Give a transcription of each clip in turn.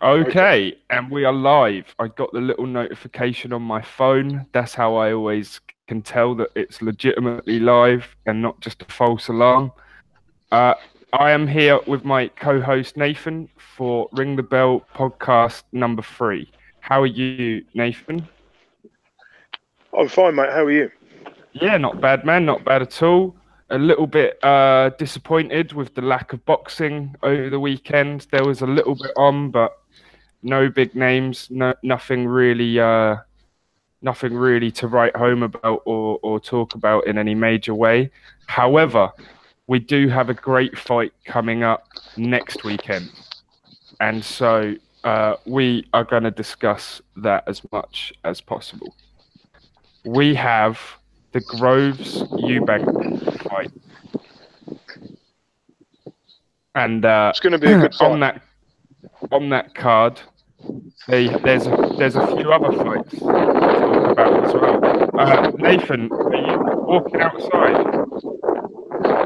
Okay. Okay, and we are live. I got the little notification on my phone. That's how I always can tell that it's legitimately live and not just a false alarm. Uh, I am here with my co-host Nathan for Ring the Bell podcast number 3. How are you, Nathan? I'm fine, mate. How are you? Yeah, not bad, man. Not bad at all. A little bit disappointed with the lack of boxing over the weekend. There was a little bit on, but no big names, nothing really to write home about or talk about in any major way. However, we do have a great fight coming up next weekend, and so we are going to discuss that as much as possible. We have the Groves Eubank fight, and It's going to be a good on fight. that card, there's a few other fights to talk about as well. Nathan, are you walking outside?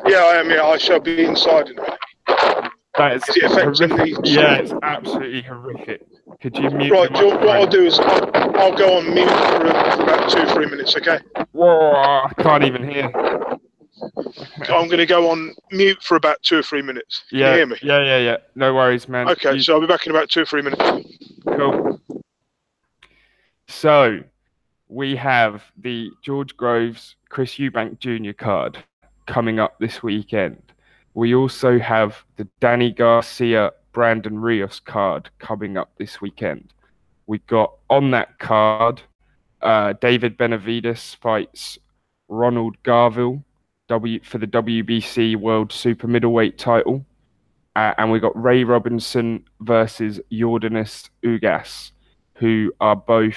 Yeah, I am. Yeah, I shall be inside in a minute. That is Is it affecting horrific. the Yeah, signal? it's absolutely horrific. Could you mute your Right, what I'll microphone? do is I'll go on mute for about 2, 3 minutes. Okay. Whoa, I can't even hear. I'm going to go on mute for about 2 or 3 minutes. Can you Yeah, hear me? yeah, yeah, yeah. No worries, man. Okay, so I'll be back in about 2 or 3 minutes. Cool. So we have the George Groves Chris Eubank Jr. card coming up this weekend. We also have the Danny Garcia Brandon Rios card coming up this weekend. We've got on that card David Benavides fights Ronald Garville for the WBC World Super Middleweight title. And we got Ray Robinson versus Jordanis Ugas, who are both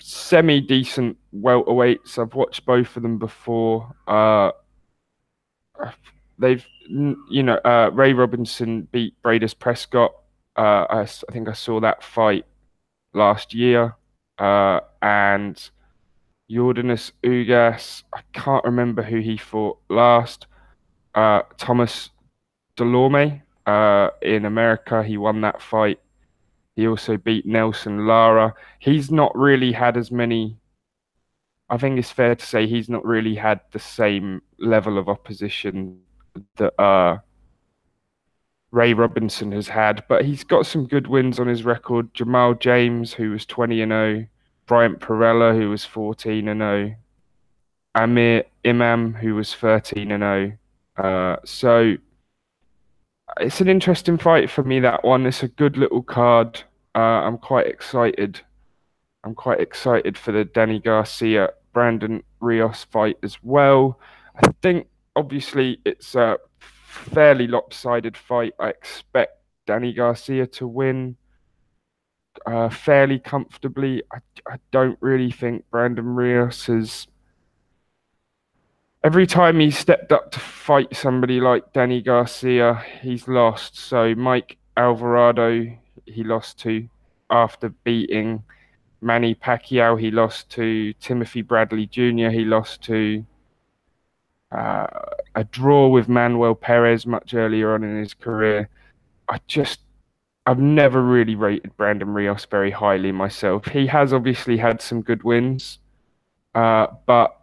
semi-decent welterweights. I've watched both of them before. They've, Ray Robinson beat Bradus Prescott. I think I saw that fight last year. And Jordanis Ugas, I can't remember who he fought last. Thomas Delorme in America, he won that fight. He also beat Nelson Lara. He's not really had as many. I think it's fair to say he's not really had the same level of opposition that Ray Robinson has had, but he's got some good wins on his record. Jamal James, who was 20-0, Bryant Perella, who was 14-0, Amir Imam, who was 13-0. So it's an interesting fight for me, that one. It's a good little card. I'm quite excited. I'm quite excited for the Danny Garcia Brandon Rios fight as well. I think obviously it's a fairly lopsided fight. I expect Danny Garcia to win fairly comfortably. I don't really think Brandon Rios has. Every time he's stepped up to fight somebody like Danny Garcia, he's lost. So Mike Alvarado, he lost to after beating Manny Pacquiao. He lost to Timothy Bradley Jr. He lost to uh, a draw with Manuel Perez much earlier on in his career. I just, I've never really rated Brandon Rios very highly myself. He has obviously had some good wins, but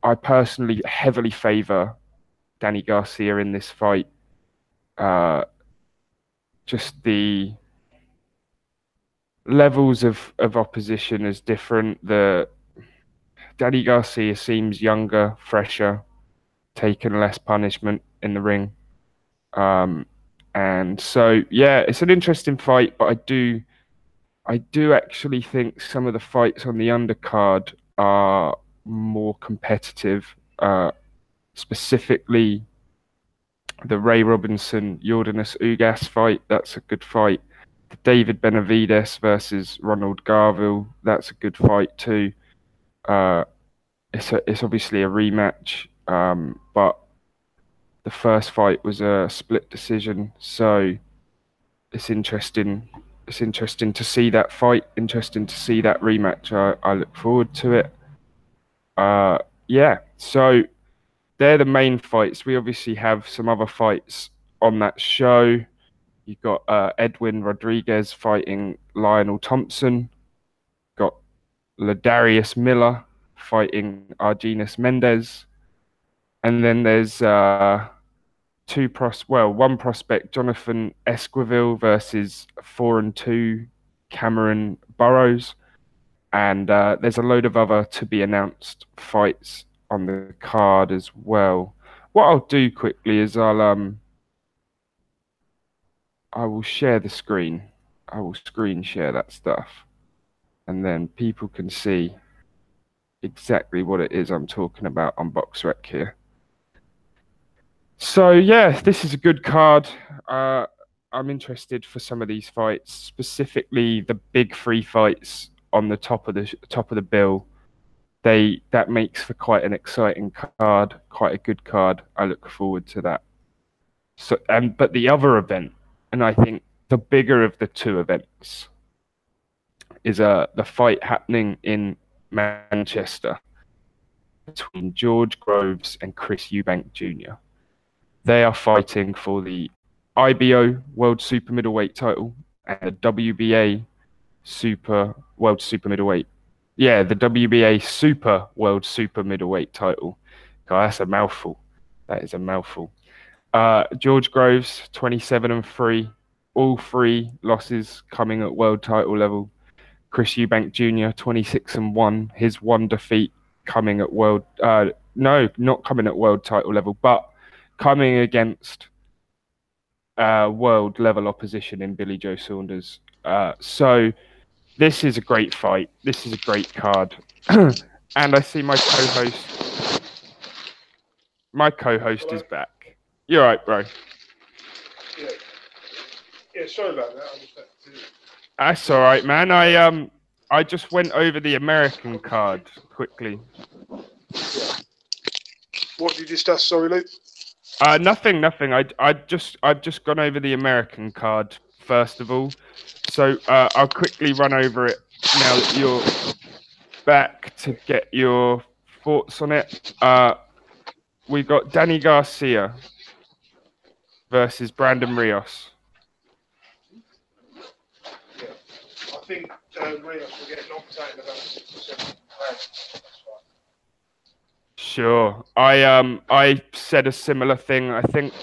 I personally heavily favor Danny Garcia in this fight. Uh, just the levels of opposition is different. The Danny Garcia seems younger, fresher, taken less punishment in the ring. Um, and so yeah, it's an interesting fight, but I do actually think some of the fights on the undercard are more competitive. Specifically, the Ray Robinson Jordanis Ugas fight. That's a good fight. The David Benavides versus Ronald Garville. That's a good fight too. Uh, it's obviously a rematch, but the first fight was a split decision, so it's interesting. It's interesting to see that fight. Interesting to see that rematch. I look forward to it. Uh, yeah. So they're the main fights. We obviously have some other fights on that show. You've got Edwin Rodriguez fighting Lionel Thompson. Got Ladarius Miller fighting Argenis Mendez. And then there's one prospect, Jonathan Esquivel versus 4-2 Cameron Burrows. And there's a load of other to be announced fights on the card as well. What I'll do quickly is I will share the screen. I will screen share that stuff, and then people can see exactly what it is I'm talking about on BoxRec here. So yeah, this is a good card. I'm interested for some of these fights, specifically the big three fights on the top of the bill. That makes for quite an exciting card, quite a good card. I look forward to that. So, but the other event, and I think the bigger of the two events, is the fight happening in Manchester between George Groves and Chris Eubank Jr. They are fighting for the IBO World Super Middleweight title and the WBA World Super Middleweight. Yeah, the WBA Super World Super Middleweight title. God, that's a mouthful. That is a mouthful. George Groves, 27-3. All three losses coming at world title level. Chris Eubank Jr., 26-1. His one defeat coming at world... no, not coming at world title level, but coming against world level opposition in Billy Joe Saunders. So this is a great fight. This is a great card. And I see my co-host. My co-host is back. You're right, bro. Yeah, sorry about that. That's all right, man. I just went over the American card quickly. What did you discuss? Sorry, Luke. Nothing. I've just gone over the American card first of all. So I'll quickly run over it now that you're back to get your thoughts on it. We've got Danny Garcia versus Brandon Rios. Yeah, I think Rios will get knocked out in about 6 or 7 rounds. Sure. I said a similar thing. I think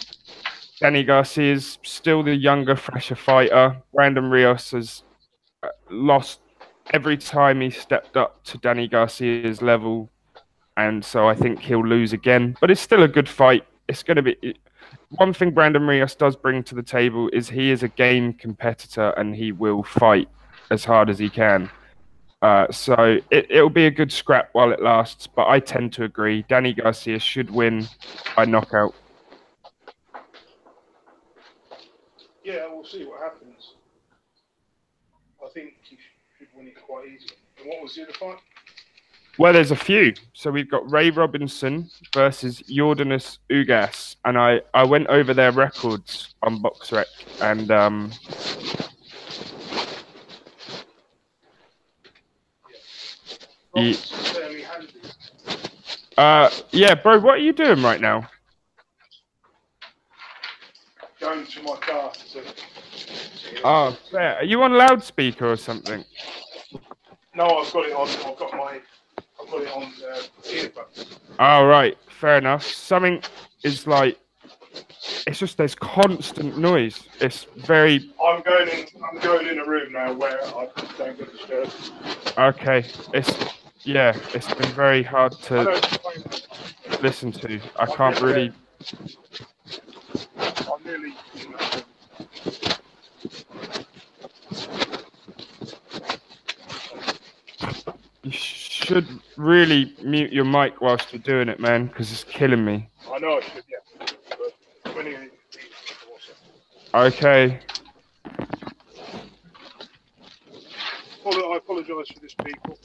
Danny Garcia is still the younger, fresher fighter. Brandon Rios has lost every time he stepped up to Danny Garcia's level, and so I think he'll lose again. But it's still a good fight. It's going to be one thing Brandon Rios does bring to the table is he is a game competitor and he will fight as hard as he can. So it'll be a good scrap while it lasts, but I tend to agree. Danny Garcia should win by knockout. Yeah, we'll see what happens. I think he should win it quite easily. And what was the other fight? Well, there's a few. So we've got Ray Robinson versus Jordanis Ugas, and I went over their records on BoxRec, and yeah, bro, what are you doing right now? Going to my car. Oh, fair. Are you on loudspeaker or something? No, I've got it on. I've got it on earbuds. Oh, right. Fair enough. Something is like, it's just there's constant noise. It's very. I'm going in a room now where I don't get disturbed. Okay. It's been very hard to listen to. I can't really. I'm nearly. You should really mute your mic whilst you're doing it, man, because it's killing me. I know I should, yeah. But when you... Okay. I apologise for this, people.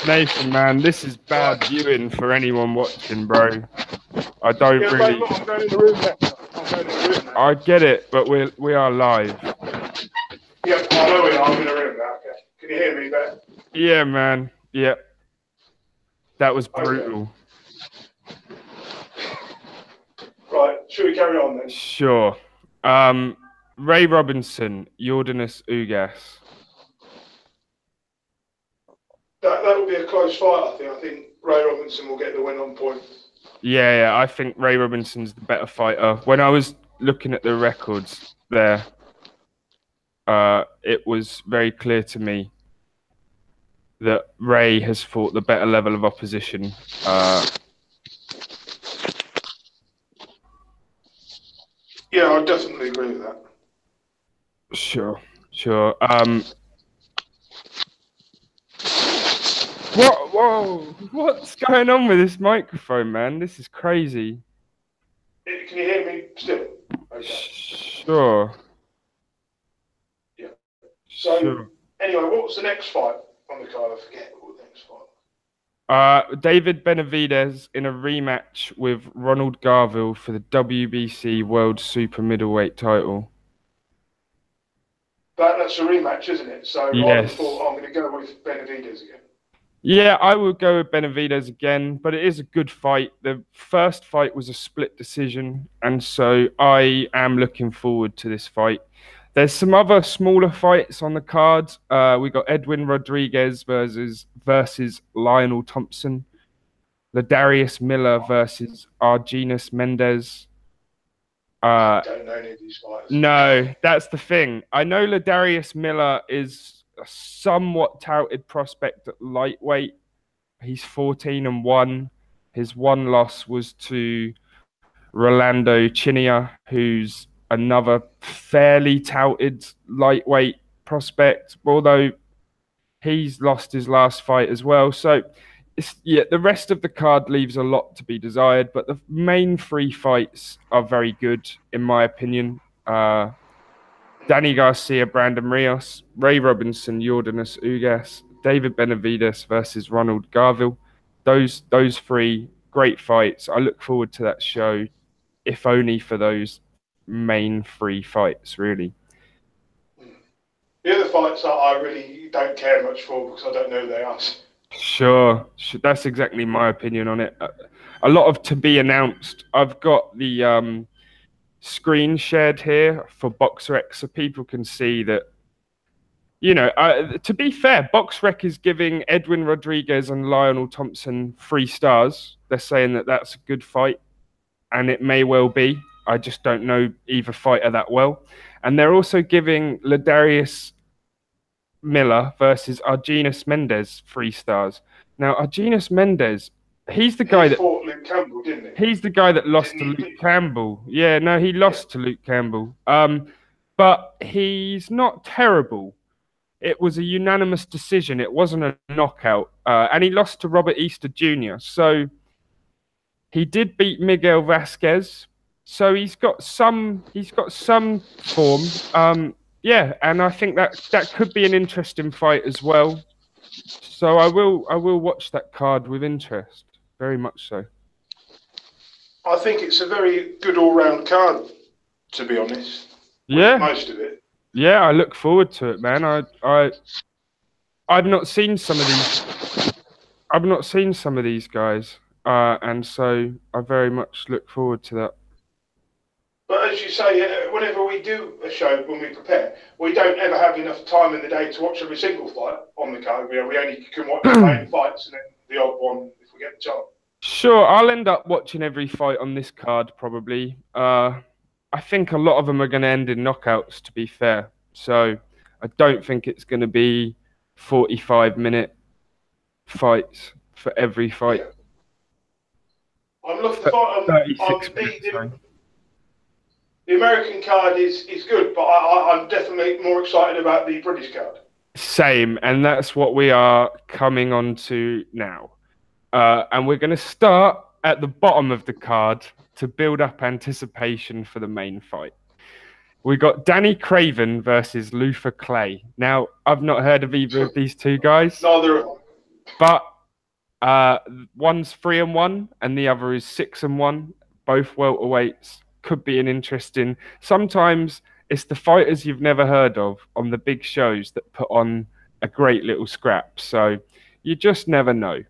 Nathan, man, this is bad viewing for anyone watching, bro. I don't really. Look, I'm going in the room now. I get it, but we are live. Yeah, I know we are. I'm in the room now. Okay. Can you hear me better? Yeah, man. Yeah, that was Okay. brutal. Right, should we carry on then? Sure. Ray Robinson, Jordanis Ugas. That will be a close fight, I think. I think Ray Robinson will get the win on point. Yeah, I think Ray Robinson's the better fighter. When I was looking at the records there, it was very clear to me that Ray has fought the better level of opposition. Yeah, I definitely agree with that. Sure. What's going on with this microphone, man? This is crazy. Can you hear me still? Okay. Sure. Yeah. So, Sure. anyway, what was the next fight on the card? I forget what the next fight. David Benavidez in a rematch with Ronald Garville for the WBC World Super Middleweight title. That's a rematch, isn't it? So Yes. I thought I'm going to go with Benavidez again. Yeah, I would go with Benavidez again, but it is a good fight. The first fight was a split decision, and so I am looking forward to this fight. There's some other smaller fights on the card. We got Edwin Rodriguez versus Lionel Thompson, Ladarius Miller versus Argenis Mendez. I don't know any of these fighters. No, that's the thing. I know Ladarius Miller is a somewhat touted prospect at lightweight. He's 14-1. His one loss was to Rolando Chinia, who's another fairly touted lightweight prospect, although he's lost his last fight as well. So, the rest of the card leaves a lot to be desired, but the main three fights are very good, in my opinion. Danny Garcia, Brandon Rios, Ray Robinson, Jordanis Ugas, David Benavidez versus Ronald Garville. Those three great fights. I look forward to that show, if only for those main three fights, really. The other fights I really don't care much for because I don't know who they are. Sure. That's exactly my opinion on it. A lot of to be announced. I've got the screen shared here for BoxRec so people can see that, to be fair, BoxRec is giving Edwin Rodriguez and Lionel Thompson 3 stars. They're saying that that's a good fight, and it may well be. I just don't know either fighter that well. And they're also giving Ladarius Miller versus Argenis Mendez 3 stars. Now, Argenis Mendez, he's the guy that fought Luke Campbell, didn't he? He's the guy that lost to Luke Campbell. Yeah, no, he lost to Luke Campbell. But he's not terrible. It was a unanimous decision. It wasn't a knockout. And he lost to Robert Easter Jr. So he did beat Miguel Vasquez. So he's got some form. Yeah, and I think that could be an interesting fight as well. So I will watch that card with interest, very much so. I think it's a very good all-round card, to be honest. Yeah, most of it. Yeah, I look forward to it, man. I've not seen some of these. I've not seen some of these guys, and so I very much look forward to that. But as you say, whenever we do a show, when we prepare, we don't ever have enough time in the day to watch every single fight on the card. We only can watch the main fights and then the odd one if we get the chance. Sure, I'll end up watching every fight on this card probably. I think a lot of them are going to end in knockouts, to be fair. So I don't think it's going to be 45-minute fights for every fight. Yeah. I'm looking for 36 minutes. The American card is good, but I'm definitely more excited about the British card. Same, and that's what we are coming on to now. And we're going to start at the bottom of the card to build up anticipation for the main fight. We got Danny Craven versus Luther Clay. Now, I've not heard of either of these two guys. Neither of them. But one's 3-1 and the other is 6-1. Both welterweights. Could be an interesting. Sometimes it's the fighters you've never heard of on the big shows that put on a great little scrap. So you just never know.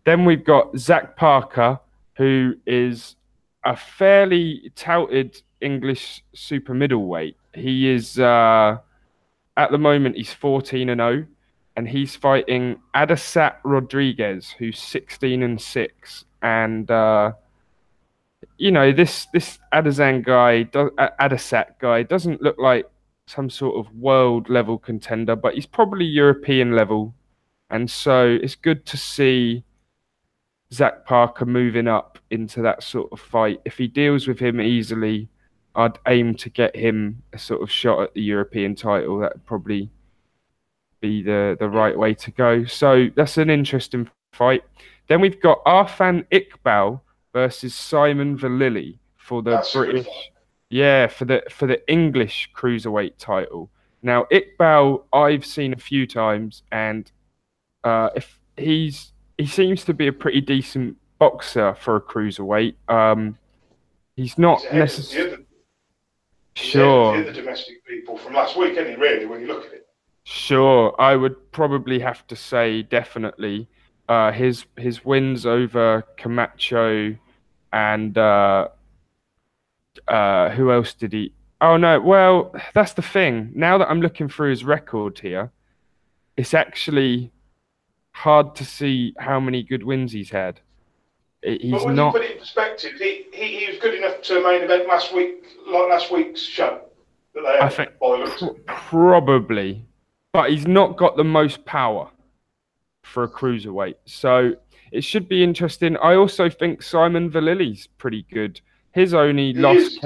Then we've got Zach Parker, who is a fairly touted English super middleweight. He is at the moment he's 14-0, and he's fighting Adesat Rodriguez, who's 16-6, and this Adesat guy doesn't look like some sort of world level contender, but he's probably European level, and so it's good to see Zach Parker moving up into that sort of fight. If he deals with him easily, I'd aim to get him a sort of shot at the European title. That'd probably be the right way to go. So that's an interesting fight. Then we've got Arfan Iqbal versus Simon Vallily for the British, for the English cruiserweight title. Now Iqbal, I've seen a few times, and if he seems to be a pretty decent boxer for a cruiserweight. He's not necessarily sure. The domestic people from last week, isn't he? Really, when you look at it. Sure, I would probably have to say definitely. His wins over Camacho and who else did he? Oh no, well that's the thing. Now that I'm looking through his record here, it's actually hard to see how many good wins he's had. But when you put it in perspective, he was good enough to main event last week's show that they had. I think probably, but he's not got the most power for a cruiserweight, so it should be interesting. I also think Simon Vallily's pretty good. His only loss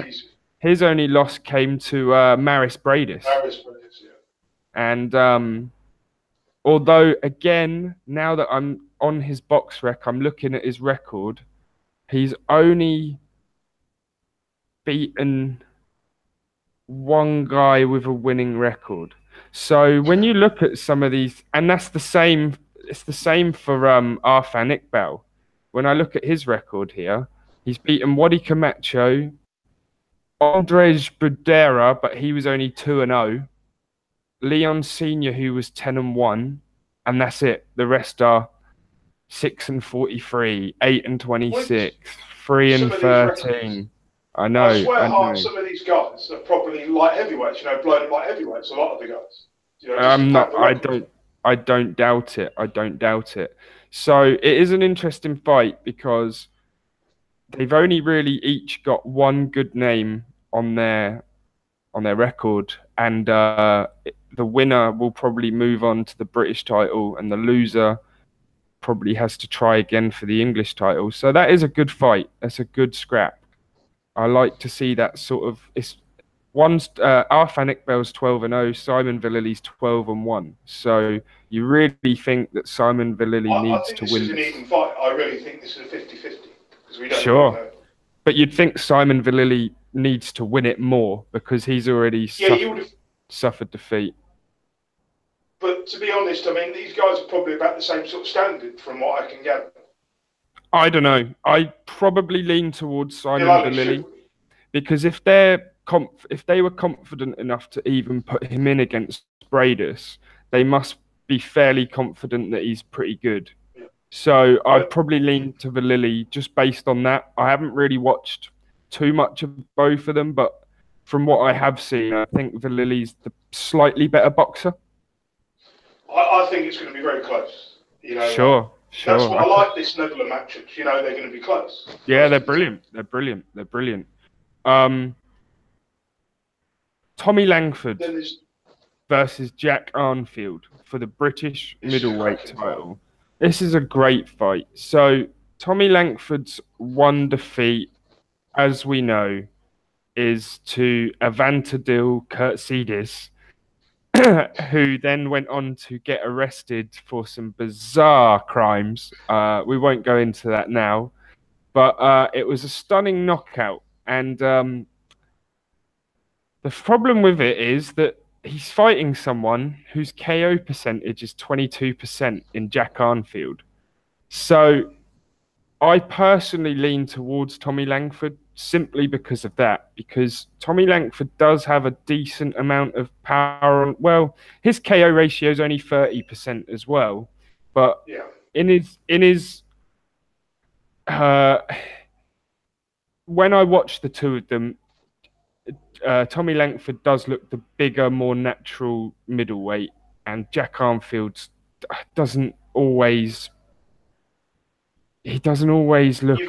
came to Maris Bradis. And although, again, now that I'm on his box rec, I'm looking at his record. He's only beaten one guy with a winning record. So when you look at some of these, and that's the same, it's the same for Arfan Iqbal. When I look at his record here, he's beaten Wadi Camacho, Andres Budera, but he was only 2-0. Leon Senior, who was 10-1, and that's it. The rest are 6-43, 8-26, 3-13. I know. I swear some of these guys are probably light heavyweights. Blown light heavyweights. A lot of the guys. I don't doubt it. I don't doubt it. So it is an interesting fight because they've only really each got one good name on their record, and the winner will probably move on to the British title, and the loser probably has to try again for the English title. So that is a good fight. That's a good scrap. I like to see that sort of. It's Arfan Iqbal's 12-0, Simon Vallily's 12-1. So you really think that Simon Vallily needs to win? This is an even fight. I really think this is a 50-50 because we don't know. But you'd think Simon Vallily needs to win it more because he's already suffered defeat. But to be honest, I mean, these guys are probably about the same sort of standard from what I can gather. I don't know. I probably lean towards Simon Vallily because if they were confident enough to even put him in against Bradis, they must be fairly confident that he's pretty good. Yeah. So I'd probably lean to Vallily just based on that. I haven't really watched too much of both of them, but from what I have seen, I think Vallily's the slightly better boxer. I think it's going to be very close. Sure. That's what I like this level of matches. They're going to be close. Yeah, they're brilliant. They're brilliant. Tommy Langford versus Jack Arnfield for the British middleweight title. This is a great fight. So Tommy Langford's one defeat, as we know, is to Avantadil Kurtzidis, who then went on to get arrested for some bizarre crimes. We won't go into that now, but it was a stunning knockout. And the problem with it is that he's fighting someone whose KO percentage is 22% in Jack Arnfield. So I personally lean towards Tommy Langford simply because of that, because Tommy Langford does have a decent amount of power. Well, his KO ratio is only 30% as well, but in his when I watch the two of them, Tommy Langford does look the bigger, more natural middleweight, and Jack Armfield doesn't always. He doesn't always look.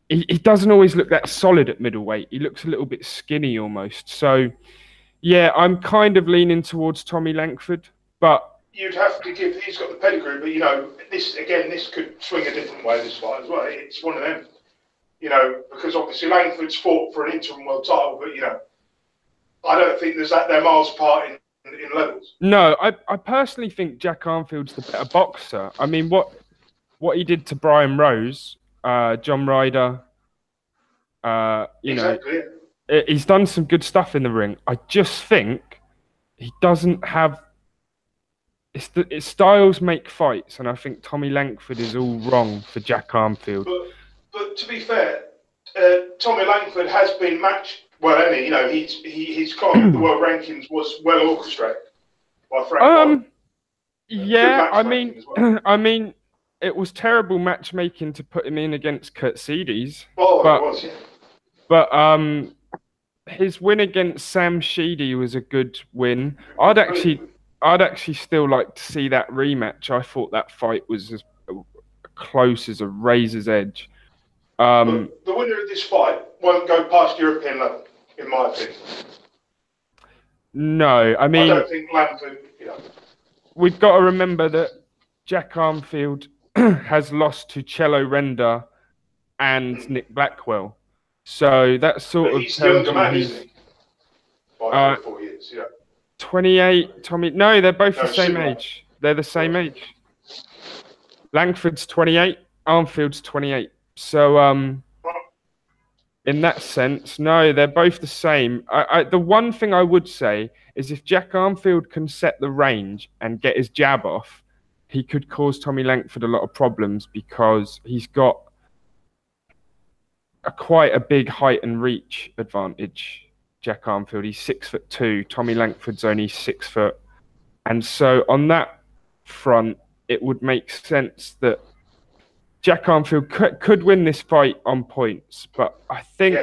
He doesn't always look that solid at middleweight. He looks a little bit skinny almost. So, yeah, I'm kind of leaning towards Tommy Langford, but you'd have to give. He's got the pedigree, but you know, this could swing a different way. This fight as well. It's one of them. You know, because obviously Langford's fought for an interim world title, but you know, I don't think they're miles apart in levels. No, I personally think Jack Armfield's the better boxer. I mean, what he did to Brian Rose, John Ryder, Exactly, he's done some good stuff in the ring. I just think he doesn't have. It's styles make fights, and I think Tommy Langford is all wrong for Jack Armfield. But to be fair, Tommy Langford has been matched. Well, any you know, he's gone. The world rankings was well orchestrated by Frank. Yeah, I mean, well. I mean, it was terrible matchmaking to put him in against Kurt Sedes. Oh, it was, yeah. But his win against Sam Sheedy was a good win. I'd actually still like to see that rematch. I thought that fight was as close as a razor's edge. The winner of this fight won't go past European level, in my opinion. No, I mean, I don't think Langford. You know, we've got to remember that Jack Armfield has lost to Cello Render and Nick Blackwell, so that sort of he's the younger man, isn't he? By 4 years, yeah. 28, Tommy. No, they're both the same age. They're the same age. Langford's 28, Armfield's 28. So, in that sense, no, they're both the same. The one thing I would say is if Jack Armfield can set the range and get his jab off, he could cause Tommy Langford a lot of problems because he's got quite a big height and reach advantage. Jack Armfield, he's 6'2". Tommy Langford's only 6 foot, and so on that front, it would make sense that Jack Armfield could win this fight on points, but I think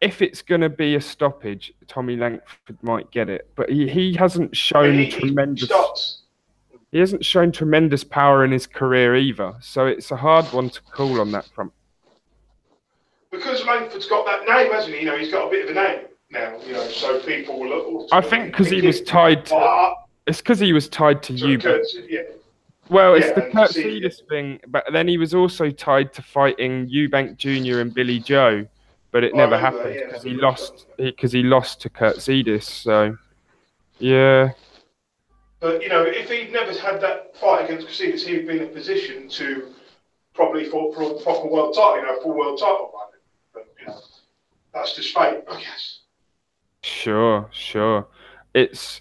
if it's going to be a stoppage, Tommy Langford might get it. But he hasn't shown tremendous. He hasn't shown tremendous power in his career either, so it's a hard one to call on that front. Because Langford's got that name, hasn't he? You know, he's got a bit of a name now. You know, so people will. I think because he was tied to. It's because he was tied to Eubank. Yeah. Well, it's the Kurt Sedes thing, but then he was also tied to fighting Eubank Jr. and Billy Joe, but it never happened because he lost. Because he lost to Kurt Sedes, so yeah. But you know, if he'd never had that fight against Sedes, he'd been in a position to probably fought for a proper world title, you know, full world title. But you know, that's just fate, I guess. Sure. It's.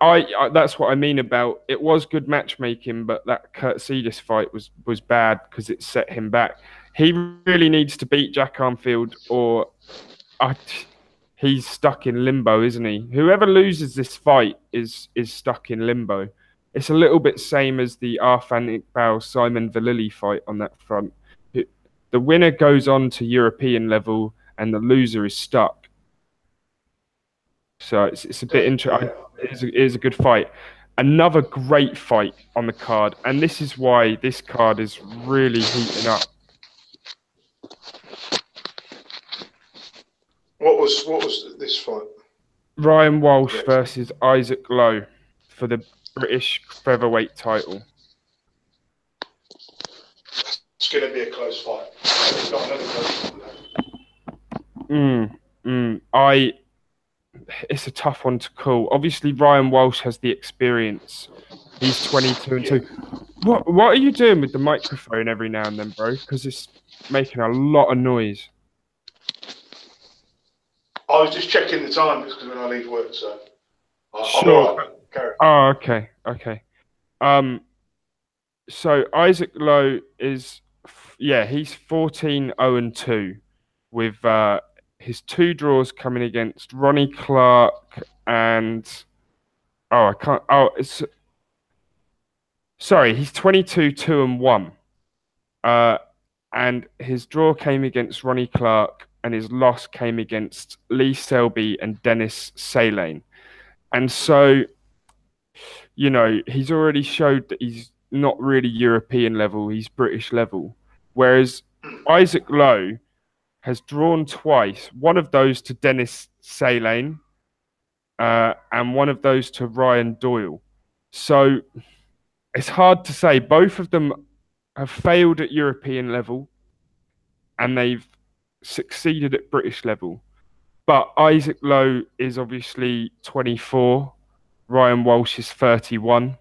That's what I mean about it was good matchmaking, but that Kurt Sedes fight was bad because it set him back. He really needs to beat Jack Armfield, or he's stuck in limbo, isn't he? Whoever loses this fight is stuck in limbo. It's a little bit same as the Arfan Iqbal Simon Vallily fight on that front. The winner goes on to European level, and the loser is stuck. So it's a bit interesting. It is a good fight. Another great fight on the card, and this is why this card is really heating up. What was this fight? Ryan Walsh versus Isaac Lowe for the British featherweight title. It's going to be a close fight. It's not another close fight. It's a tough one to call. Obviously, Ryan Walsh has the experience. He's 22 and 2. What are you doing with the microphone every now and then, bro? Because it's making a lot of noise. I was just checking the time because when I leave work, so. Sure. Oh, okay. So Isaac Lowe is, he's 14-0-2 with his 2 draws coming against Ronnie Clark and Sorry, he's 22, 2-1. And his draw came against Ronnie Clark, and his loss came against Lee Selby and Dennis Saylane. And so, he's already showed that he's not really European level, he's British level. Whereas Isaac Lowe has drawn twice, one of those to Dennis Saylane, and one of those to Ryan Doyle. So it's hard to say. Both of them have failed at European level and they've succeeded at British level. But Isaac Lowe is obviously 24, Ryan Walsh is 31.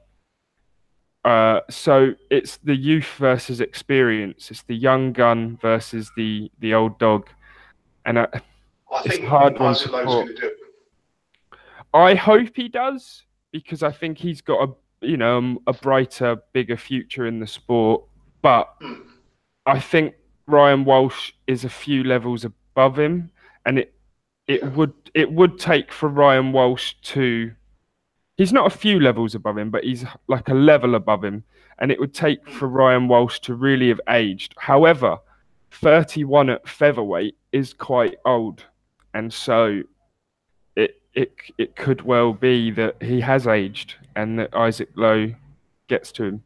So it's the youth versus experience. It's the young gun versus the old dog, and it's a hard one to call. I hope he does, because I think he's got a brighter, bigger future in the sport. But I think Ryan Walsh is a few levels above him, and it would take for Ryan Walsh to. He's not a few levels above him, but he's like a level above him. And it would take for Ryan Walsh to really have aged. However, 31 at featherweight is quite old. And so it could well be that he has aged and that Isaac Lowe gets to him.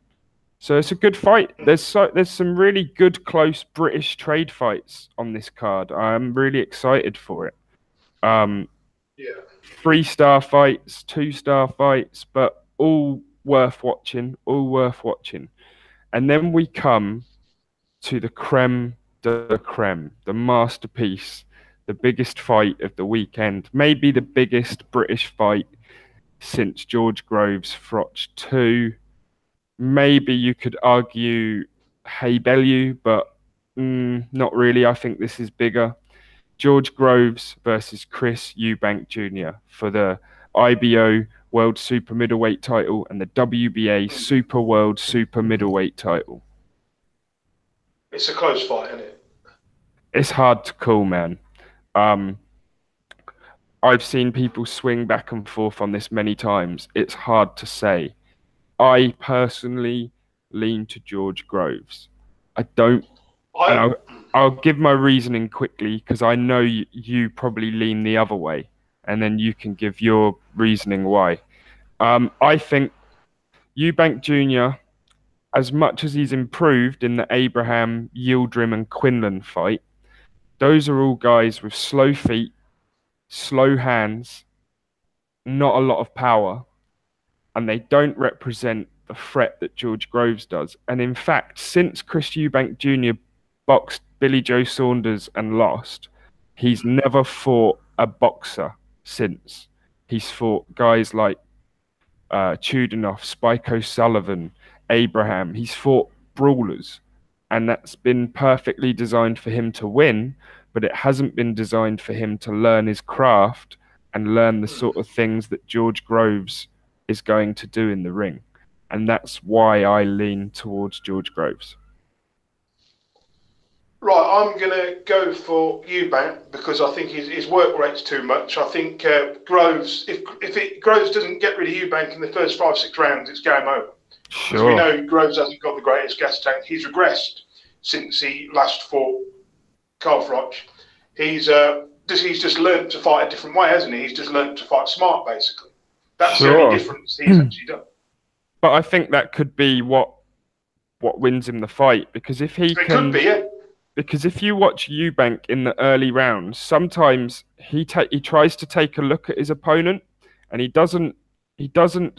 So it's a good fight. There's some really good close British trade fights on this card. I'm really excited for it. Yeah. 3-star fights, 2-star fights, but all worth watching, And then we come to the creme de la creme, the masterpiece, the biggest fight of the weekend, maybe the biggest British fight since George Groves Froch 2. Maybe you could argue Hey Bellew, but not really. I think this is bigger. George Groves versus Chris Eubank Jr. for the IBO World Super Middleweight title and the WBA Super World Super Middleweight title. It's a close fight, isn't it? It's hard to call, man. I've seen people swing back and forth on this many times. It's hard to say. I personally lean to George Groves. I don't. I'll give my reasoning quickly, because I know you probably lean the other way, and then you can give your reasoning why. I think Eubank Jr., as much as he's improved in the Abraham, Yildirim and Quinlan fight, those are all guys with slow feet, slow hands, not a lot of power, and they don't represent the threat that George Groves does. And in fact, since Chris Eubank Jr. boxed Billy Joe Saunders and lost, he's never fought a boxer since. He's fought guys like Chudinoff, Spike O'Sullivan, Abraham. He's fought brawlers, and that's been perfectly designed for him to win, but it hasn't been designed for him to learn his craft and learn the sort of things that George Groves is going to do in the ring. And that's why I lean towards George Groves. Right, I'm going to go for Eubank because I think his work rate's too much. I think Groves, if Groves doesn't get rid of Eubank in the first 5-6 rounds, it's game over. Sure. As we know, Groves hasn't got the greatest gas tank. He's regressed since he last fought Carl Froch. He's just learnt to fight a different way, hasn't he? He's just learnt to fight smart, basically. That's the only difference he's actually done. But I think that could be what wins him the fight, because if he could be, yeah. Because if you watch Eubank in the early rounds, sometimes he tries to take a look at his opponent, and he doesn't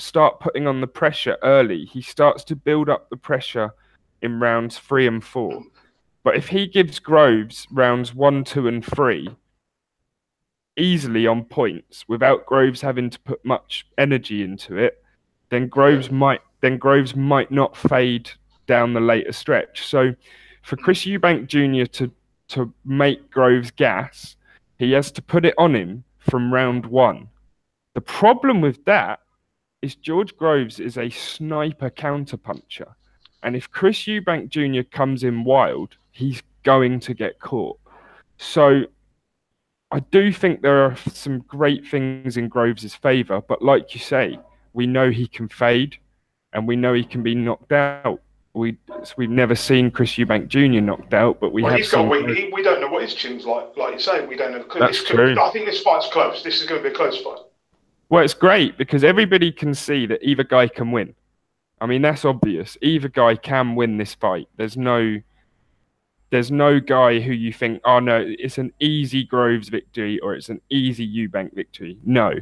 start putting on the pressure early. He starts to build up the pressure in rounds 3 and 4. But if he gives Groves rounds 1, 2, and 3 easily on points without Groves having to put much energy into it, then Groves might not fade down the later stretch. So for Chris Eubank Jr. to make Groves gas, he has to put it on him from round 1. The problem with that is George Groves is a sniper counterpuncher. And if Chris Eubank Jr. comes in wild, he's going to get caught. So I do think there are some great things in Groves' favour, but like you say, we know he can fade. and we know he can be knocked out. We've never seen Chris Eubank Jr. knocked out, but we Well, have he's got seen. we don't know what his chin's like. Like you say, we don't have a clue. That's true. I think this fight's close. This is going to be a close fight. Well, it's great because everybody can see that either guy can win. I mean, that's obvious. Either guy can win this fight. There's no guy who you think, oh no, it's an easy Groves victory or it's an easy Eubank victory. No,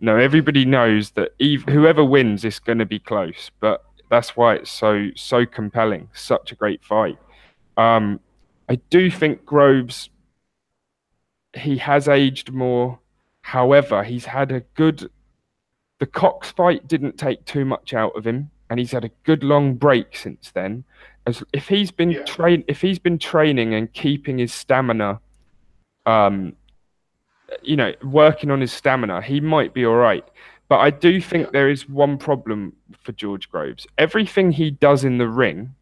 everybody knows that whoever wins is going to be close. But that's why it's so compelling. Such a great fight. I do think Groves, he has aged more. However, he's had a good. The Cox fight didn't take too much out of him, and he's had a good long break since then. As if he's been training and keeping his stamina, working on his stamina, he might be all right. But I do think there is one problem for George Groves. Everything he does in the ring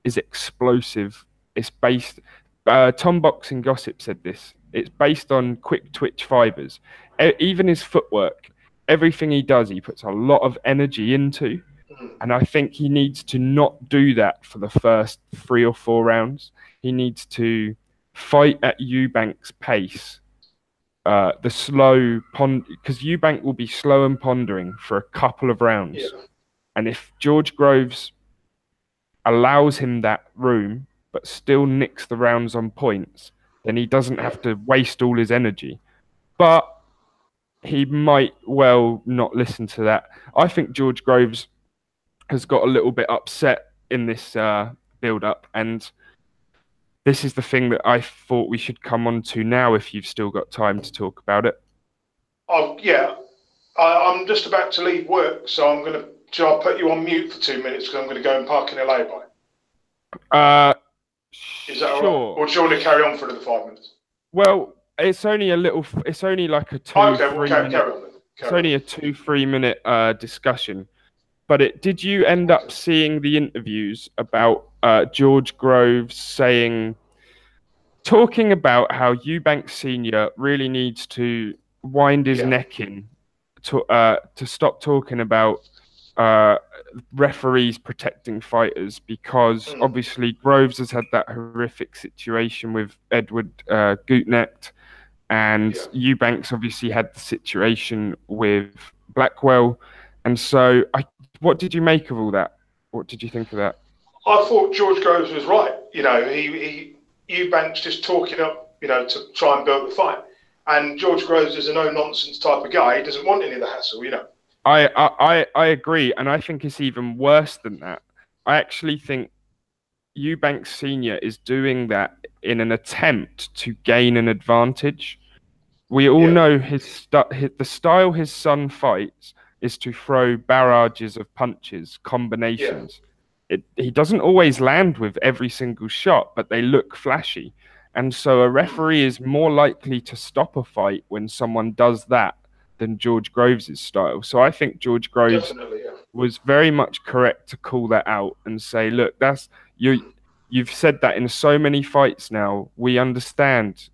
is explosive. It's based. Tom Boxing Gossip said this. It's based on quick twitch fibers. Even his footwork, everything he does, he puts a lot of energy into. And I think he needs to not do that for the first 3 or 4 rounds. He needs to fight at Eubank's pace. The slow because Eubank will be slow and pondering for a couple of rounds. Yeah. And if George Groves allows him that room, but still nicks the rounds on points, then he doesn't have to waste all his energy. But he might well not listen to that. I think George Groves has got a little bit upset in this build-up, and this is the thing that I thought we should come on to now if you've still got time to talk about it. Oh, yeah. I'm just about to leave work, so I'll put you on mute for 2 minutes because I'm going to go and park in a lay-by. Is that sure. all right? Or do you want to carry on for another 5 minutes? Well, it's only like a 2-3 minute. It's only a 2-3 minute discussion. But did you end up seeing the interviews about George Groves talking about how Eubank Senior really needs to wind his neck in to stop talking about referees protecting fighters, because obviously Groves has had that horrific situation with Edward Gutnecht, and Eubank's obviously had the situation with Blackwell, and so what did you make of all that? What did you think of that? I thought George Groves was right. Eubank's just talking up, to try and build the fight. And George Groves is a no-nonsense type of guy. He doesn't want any of the hassle, I agree, and I think it's even worse than that. I actually think Eubank Senior is doing that in an attempt to gain an advantage. We all know the style his son fights is to throw barrages of punches, combinations. He doesn't always land with every single shot, but they look flashy. And so a referee is more likely to stop a fight when someone does that than George Groves' style. So I think George Groves was very much correct to call that out and say, look, you've said that in so many fights now. We understand,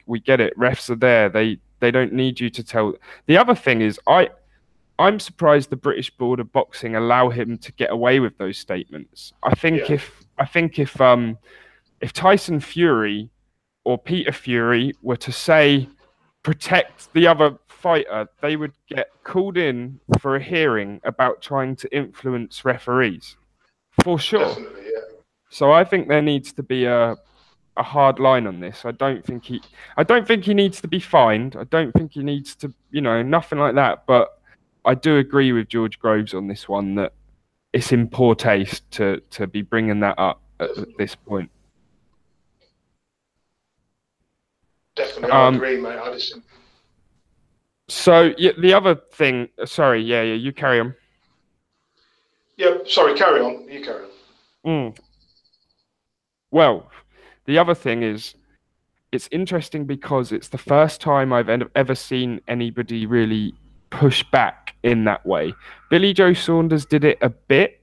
we get it. Refs are there. They don't need you to tell. The other thing is, I'm surprised the British Board of Boxing allow him to get away with those statements. I think if Tyson Fury or Peter Fury were to say protect the other fighter, they would get called in for a hearing about trying to influence referees, for sure. Definitely, yeah. So I think there needs to be a hard line on this. I don't think he needs to be fined. I don't think he needs to, nothing like that. But I do agree with George Groves on this one that it's in poor taste to be bringing that up at this point. Definitely, I agree, mate. So the other thing, sorry, you carry on. Yeah, sorry, carry on. You carry on. Well, the other thing is, it's interesting because it's the first time I've ever seen anybody really push back in that way. Billy Joe Saunders did it a bit,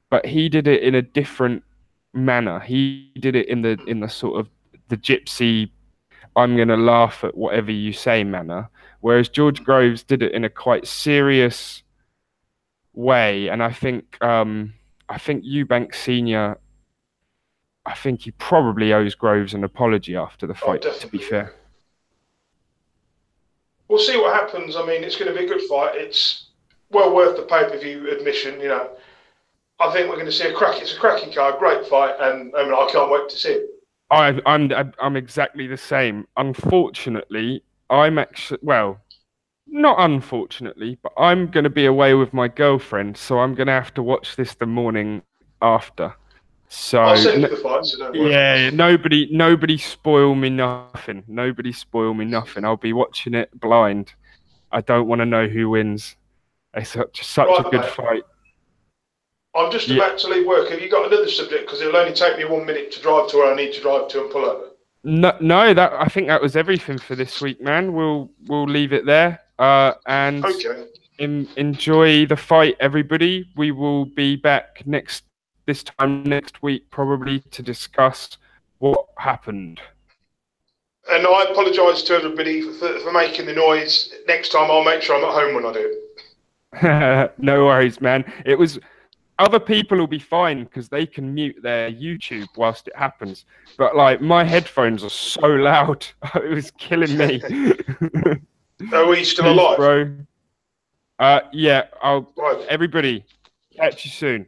but he did it in a different manner. He did it in the sort of the gypsy, I'm going to laugh at whatever you say manner, whereas George Groves did it in a quite serious, way, and I think Eubank Senior. I think he probably owes Groves an apology after the Oh, fight. To be definitely. fair, We'll see what happens. I mean, it's going to be a good fight. It's well worth the pay-per-view admission. You know, I think we're going to see It's a cracking card, great fight, and I mean, I can't wait to see it. I'm exactly the same. Unfortunately, I'm actually not unfortunately, but I'm going to be away with my girlfriend, so I'm going to have to watch this the morning after. I'll So send you the fight, so don't worry. yeah, nobody spoil me nothing. Nobody spoil me nothing. I'll be watching it blind. I don't want to know who wins. It's such a Right, good mate. fight. I'm just Yeah. about to leave work. Have you got another subject? Because it'll only take me 1 minute to drive to where I need to drive to and pull over. No, that I think that was everything for this week, man. We'll leave it there. And Okay. enjoy the fight, everybody. We will be back this time next week, probably to discuss what happened. And I apologise to everybody for making the noise. Next time, I'll make sure I'm at home when I do it. No worries, man. It was other people will be fine because they can mute their YouTube whilst it happens. But like my headphones are so loud, it was killing me. Are we still Peace, alive? bro. Yeah. Right. Everybody, catch you soon.